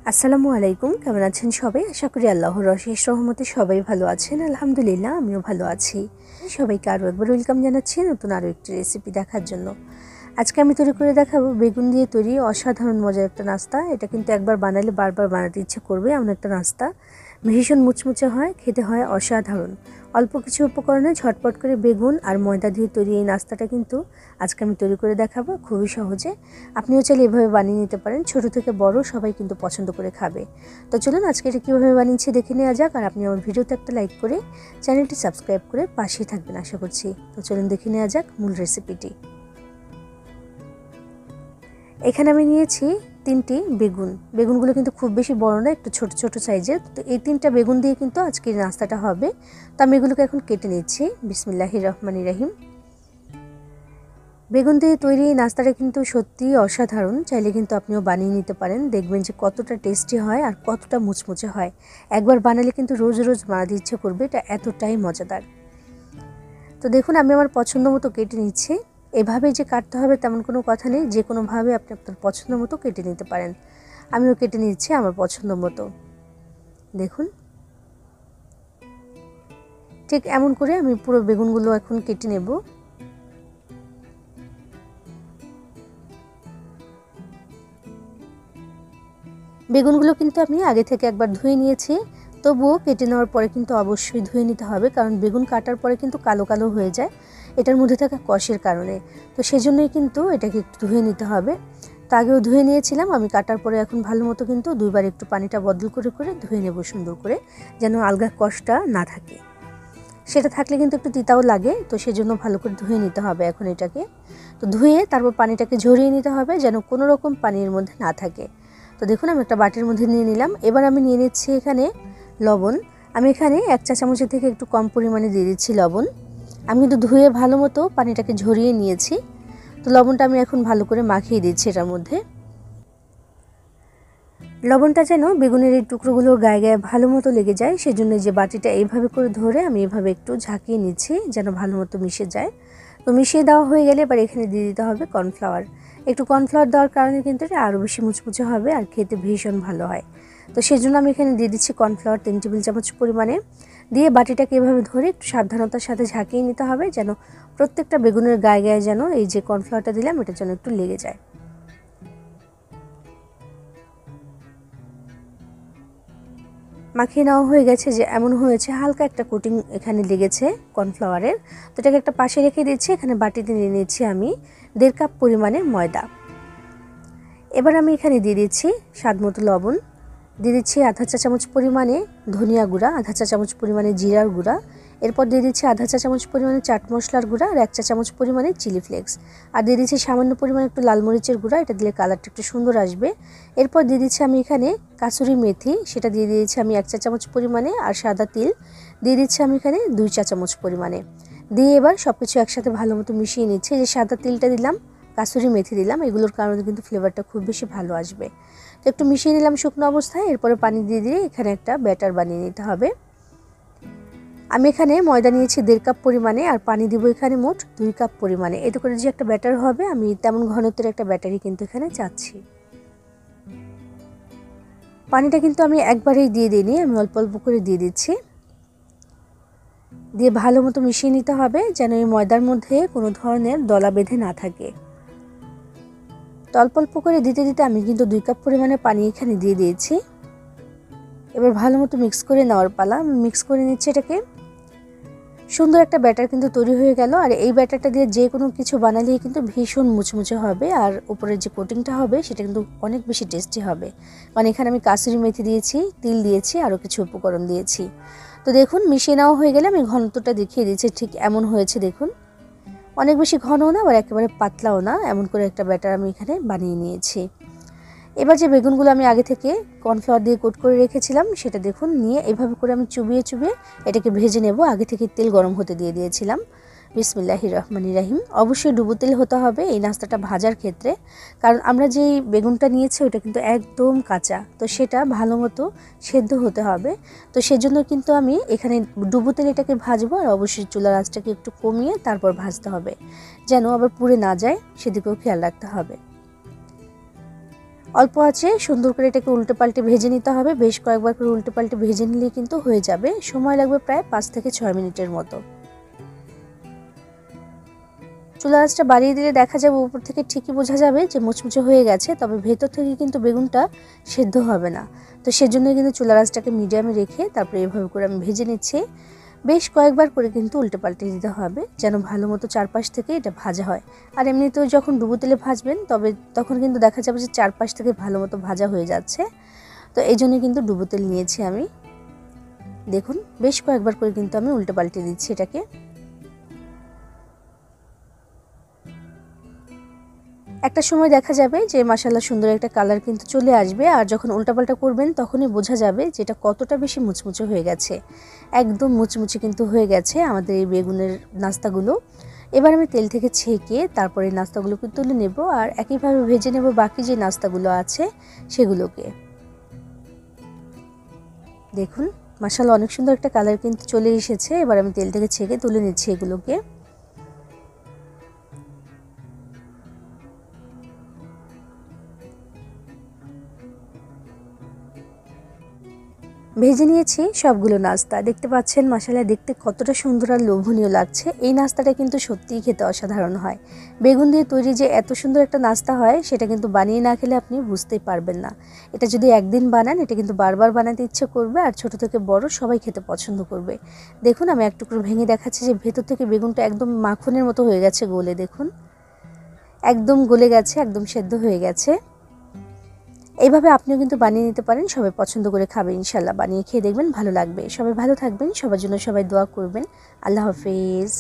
আসসালামু আলাইকুম, কেমন আছেন সবাই? আশা করি আল্লাহর অশেষ রহমতে সবাই ভালো আছেন। আলহামদুলিল্লাহ, আমিও ভালো আছি। সবাইকে আরও একবার ওয়েলকাম জানাচ্ছি নতুন আরও একটি রেসিপি দেখার জন্য। আজকে আমি তৈরি করে দেখাবো বেগুন দিয়ে তৈরি অসাধারণ মজার একটা নাস্তা। এটা কিন্তু একবার বানালে বারবার বানাতে ইচ্ছে করবে এমন একটা নাস্তা। ভীষণ মুচমুচে হয়, খেতে হয় অসাধারণ। অল্প কিছু উপকরণে ঝটপট করে বেগুন আর ময়দা দিয়ে তৈরি এই নাস্তাটা কিন্তু আজকে আমি তৈরি করে দেখাবো খুবই সহজে। আপনিও চাইলে এভাবে বানিয়ে নিতে পারেন, ছোট থেকে বড় সবাই কিন্তু পছন্দ করে খাবে। তো চলুন আজকে এটা কীভাবে বানিয়েছি দেখে নেওয়া যাক। আর আপনি আমার ভিডিওতে একটা লাইক করে চ্যানেলটি সাবস্ক্রাইব করে পাশেই থাকবেন আশা করছি। তো চলুন দেখে নেওয়া যাক মূল রেসিপিটি। এখানে আমি নিয়েছি 3টি বেগুন। বেগুনগুলো কিন্তু খুব বেশি বড় না, একটু ছোট ছোট সাইজের। তো এই 3টা বেগুন দিয়ে কিন্তু আজকের নাস্তাটা হবে। তো আমি এগুলোকে এখন কেটে নিচ্ছি। বিসমিল্লাহির রহমানির রহিম। বেগুন দিয়ে তৈরি এই নাস্তাটা কিন্তু সত্যিই অসাধারণ। চাইলে কিন্তু আপনিও বানিয়ে নিতে পারেন, দেখবেন যে কতটা টেস্টি হয় আর কতটা মুচমুচে হয়। একবার বানালে কিন্তু রোজ রোজ বানাতে ইচ্ছে করবে, এটা এতটাই মজাদার। তো দেখুন আমি আমার পছন্দ মতো কেটে নিচ্ছি। এভাবে যে কাটতে হবে তেমন কোনো কথা নেই, যে কোনোভাবে আপনি আপনার পছন্দ মতো কেটে নিতে পারেন। আমিও কেটে নিচ্ছি আমার পছন্দ মতো। দেখুন ঠিক এমন করে আমি পুরো বেগুনগুলো এখন কেটে নেব। বেগুনগুলো কিন্তু আমি আগে থেকে একবার ধুয়ে নিয়েছি, তবুও কেটে নেওয়ার পরে কিন্তু অবশ্যই ধুয়ে নিতে হবে, কারণ বেগুন কাটার পরে কিন্তু কালো কালো হয়ে যায় এটার মধ্যে থাকা কষের কারণে। তো সেজন্যই কিন্তু এটাকে একটু ধুয়ে নিতে হবে। তো আগেও ধুয়ে নিয়েছিলাম, আমি কাটার পরে এখন ভালো মতো কিন্তু দুইবার একটু পানিটা বদল করে করে ধুয়ে নেব সুন্দর করে, যেন আলগা কষটা না থাকে। সেটা থাকলে কিন্তু একটু তিতাও লাগে, তো সেজন্য ভালো করে ধুয়ে নিতে হবে এখন এটাকে। তো ধুয়ে তারপর পানিটাকে ঝরিয়ে নিতে হবে, যেন কোনো রকম পানির মধ্যে না থাকে। তো দেখুন আমি একটা বাটির মধ্যে নিয়ে নিলাম। এবার আমি নিয়ে নিচ্ছি এখানে লবণ। আমি এখানে 1 চা চামচের থেকে একটু কম পরিমাণে দিয়ে দিচ্ছি লবণ। আমি কিন্তু ধুয়ে ভালো মতো পানিটাকে ঝরিয়ে নিয়েছি। তো লবণটা আমি এখন ভালো করে মাখিয়ে দিচ্ছি এটার মধ্যে। লবণটা যেন বেগুনের এই টুকরোগুলোর গায়ে গায়ে ভালো মতো লেগে যায়, সেজন্য যে বাটিটা এইভাবে করে ধরে আমি এভাবে একটু ঝাঁকিয়ে নিচ্ছি যেন ভালো মতো মিশে যায়। তো মিশিয়ে দেওয়া হয়ে গেলে এবার এখানে দিয়ে দিতে হবে কর্নফ্লাওয়ার। একটু কর্নফ্লাওয়ার দেওয়ার কারণে কিন্তু এটা আরও বেশি মুচমুচে হবে আর খেতে ভীষণ ভালো হয়। তো সেজন্য আমি এখানে দিয়ে দিচ্ছি কর্নফ্লাওয়ার 3 টেবিল চামচ পরিমাণে। দিয়ে বাটিটাকে এভাবে ধরে একটু সাবধানতার সাথে ঝাঁকিয়ে নিতে হবে, যেন প্রত্যেকটা বেগুনের গায়ে গায়ে যেন এই যে কর্নফ্লাওয়ারটা দিলাম এটা যেন একটু লেগে যায়। মাখিয়ে নেওয়া হয়ে গেছে, যে এমন হয়েছে হালকা একটা কোটিং এখানে লেগেছে কর্নফ্লাওয়ারের। তো এটাকে একটা পাশে রেখে দিচ্ছি। এখানে বাটিতে নিয়ে নিচ্ছি আমি 1.5 কাপ পরিমাণে ময়দা। এবার আমি এখানে দিয়ে দিচ্ছি স্বাদ মতো লবণ, দিয়ে দিচ্ছি আধা চা চামচ পরিমাণে ধনিয়া গুঁড়া, আধা চা চামচ পরিমাণে জিরার গুঁড়া, এরপর দিয়ে দিচ্ছি আধা চা চামচ পরিমাণে চাট মশলার গুঁড়া আর 1 চা চামচ পরিমাণে চিলি ফ্লেক্স, আর দিয়ে দিচ্ছি সামান্য পরিমাণে একটু লাল মরিচের গুঁড়া, এটা দিলে কালারটা একটু সুন্দর আসবে। এরপর দিয়ে দিচ্ছি আমি এখানে কাসুরি মেথি, সেটা দিয়ে দিয়েছি আমি 1 চা চামচ পরিমাণে, আর সাদা তিল দিয়ে দিচ্ছি আমি এখানে 2 চা চামচ পরিমাণে। দিয়ে এবার সব কিছু একসাথে ভালো মতো মিশিয়ে নিচ্ছি। যে সাদা তিলটা দিলাম, কাসুরি মেথি দিলাম, এগুলোর কারণে কিন্তু ফ্লেভারটা খুব বেশি ভালো আসবে। তো একটু মিশিয়ে নিলাম শুকনো অবস্থায়। এরপরে পানি দিয়ে দিয়ে এখানে একটা ব্যাটার বানিয়ে নিতে হবে। আমি এখানে ময়দা নিয়েছি 1.5 কাপ পরিমাণে, আর পানি দিব এখানে মোট 2 কাপ পরিমাণে। এতে করে যে একটা ব্যাটার হবে, আমি তেমন ঘনত্বের একটা ব্যাটারই কিন্তু এখানে চাচ্ছি। পানিটা কিন্তু আমি একবারেই দিয়ে দিইনি, আমি অল্প অল্প করে দিয়ে দিচ্ছি। দিয়ে ভালো মতো মিশিয়ে নিতে হবে, যেন এই ময়দার মধ্যে কোনো ধরনের দলা বেঁধে না থাকে। তো অল্প অল্প করে দিতে দিতে আমি কিন্তু 2 কাপ পরিমাণে পানি এখানে দিয়ে দিয়েছি। এবার ভালো মতো মিক্স করে নেওয়ার পালা। আমি মিক্স করে নিচ্ছি এটাকে। সুন্দর একটা ব্যাটার কিন্তু তৈরি হয়ে গেল। আর এই ব্যাটারটা দিয়ে যে কোনো কিছু বানালেই কিন্তু ভীষণ মুচমুচে হবে, আর উপরের যে কোটিংটা হবে সেটা কিন্তু অনেক বেশি টেস্টি হবে। মানে এখানে আমি কাসুরি মেথি দিয়েছি, তিল দিয়েছি, আরও কিছু উপকরণ দিয়েছি। তো দেখুন মিশিয়ে নেওয়া হয়ে গেলে আমি ঘনত্বটা দেখিয়ে দিচ্ছি, ঠিক এমন হয়েছে দেখুন। অনেক বেশি ঘনও না আবার একেবারে পাতলাও না, এমন করে একটা ব্যাটার আমি এখানে বানিয়ে নিয়েছি। এবার যে বেগুনগুলো আমি আগে থেকে কর্নফ্লাওয়ার দিয়ে কোট করে রেখেছিলাম সেটা দেখুন নিয়ে এভাবে করে আমি চুবিয়ে চুবিয়ে এটাকে ভেজে নেব। আগে থেকে তেল গরম হতে দিয়ে দিয়েছিলাম। বিসমিল্লাহির রহমানির রহিম। অবশ্যই ডুবো তেল হতে হবে এই নাস্তাটা ভাজার ক্ষেত্রে, কারণ আমরা যেই বেগুনটা নিয়েছি ওটা কিন্তু একদম কাঁচা, তো সেটা ভালো মতো সেদ্ধ হতে হবে। তো সেজন্য কিন্তু আমি এখানে ডুবো তেল এটাকে ভাজবো, আর অবশ্যই চুলার আঁচটাকে একটু কমিয়ে তারপর ভাজতে হবে, যেন আবার পুড়ে না যায় সেদিকেও খেয়াল রাখতে হবে। অল্প আছে সুন্দর করে এটাকে উল্টে পাল্টে ভেজে নিতে হবে। বেশ কয়েকবার করে উল্টে পাল্টে ভেজে নিলে কিন্তু হয়ে যাবে। সময় লাগবে প্রায় 5 থেকে 6 মিনিটের মতো। চুলা আঁচটা বাড়িয়ে দিলে দেখা যাবে উপর থেকে ঠিকই বোঝা যাবে যে মুচমুচে হয়ে গেছে, তবে ভেতর থেকে কিন্তু বেগুনটা সেদ্ধ হবে না। তো সেজন্য কিন্তু চুলা আঁচটাকে মিডিয়ামে রেখে তারপরে এভাবে করে আমি ভেজে নিচ্ছি। বেশ কয়েকবার করে কিন্তু উল্টে পাল্টে দিতে হবে যেন ভালো মতো চারপাশ থেকে এটা ভাজা হয়। আর এমনিতেও যখন ডুবো তেলে ভাজবেন তখন কিন্তু দেখা যাবে যে চারপাশ থেকে ভালো মতো ভাজা হয়ে যাচ্ছে। তো এই জন্য কিন্তু ডুবো তেল নিয়েছি আমি। দেখুন বেশ কয়েকবার করে কিন্তু আমি উল্টে পাল্টে দিচ্ছি এটাকে। একটা সময় দেখা যাবে যে মাশাআল্লাহ সুন্দর একটা কালার কিন্তু চলে আসবে, আর যখন উল্টাপাল্টা করবেন তখনই বোঝা যাবে যে এটা কতটা বেশি মুচমুচে হয়ে গেছে। একদম মুচমুচে কিন্তু হয়ে গেছে আমাদের এই বেগুনের নাস্তাগুলো। এবার আমি তেল থেকে ছেঁকে তারপরে নাস্তাগুলোকে তুলে নেব, আর একইভাবে ভেজে নেব বাকি যে নাস্তাগুলো আছে সেগুলোকে। দেখুন মাশাআল্লাহ অনেক সুন্দর একটা কালার কিন্তু চলে এসেছে। এবার আমি তেল থেকে ছেঁকে তুলে নিচ্ছি এগুলোকে। ভেজে নিয়েছি সবগুলো নাস্তা। দেখতে পাচ্ছেন মাশাআল্লাহ দেখতে কতটা সুন্দর আর লোভনীয় লাগছে। এই নাস্তাটা কিন্তু সত্যিই খেতে অসাধারণ হয়। বেগুন দিয়ে তৈরি যে এত সুন্দর একটা নাস্তা হয় সেটা কিন্তু বানিয়ে না খেলে আপনি বুঝতেই পারবেন না। এটা যদি একদিন বানান এটা কিন্তু বারবার বানাতে ইচ্ছে করবে, আর ছোট থেকে বড় সবাই খেতে পছন্দ করবে। দেখুন আমি এক টুকরো ভেঙে দেখাচ্ছি যে ভেতর থেকে বেগুনটা একদম মাখনের মতো হয়ে গেছে গলে। দেখুন একদম গলে গেছে, একদম সেদ্ধ হয়ে গেছে। এইভাবে আপনিও কিন্তু বানিয়ে নিতে পারেন, সবাই পছন্দ করে খাবে ইনশাল্লাহ। বানিয়ে খেয়ে দেখবেন ভালো লাগবে। সবাই ভালো থাকবেন, সবার জন্য সবাই দোয়া করবেন। আল্লাহ হাফেজ।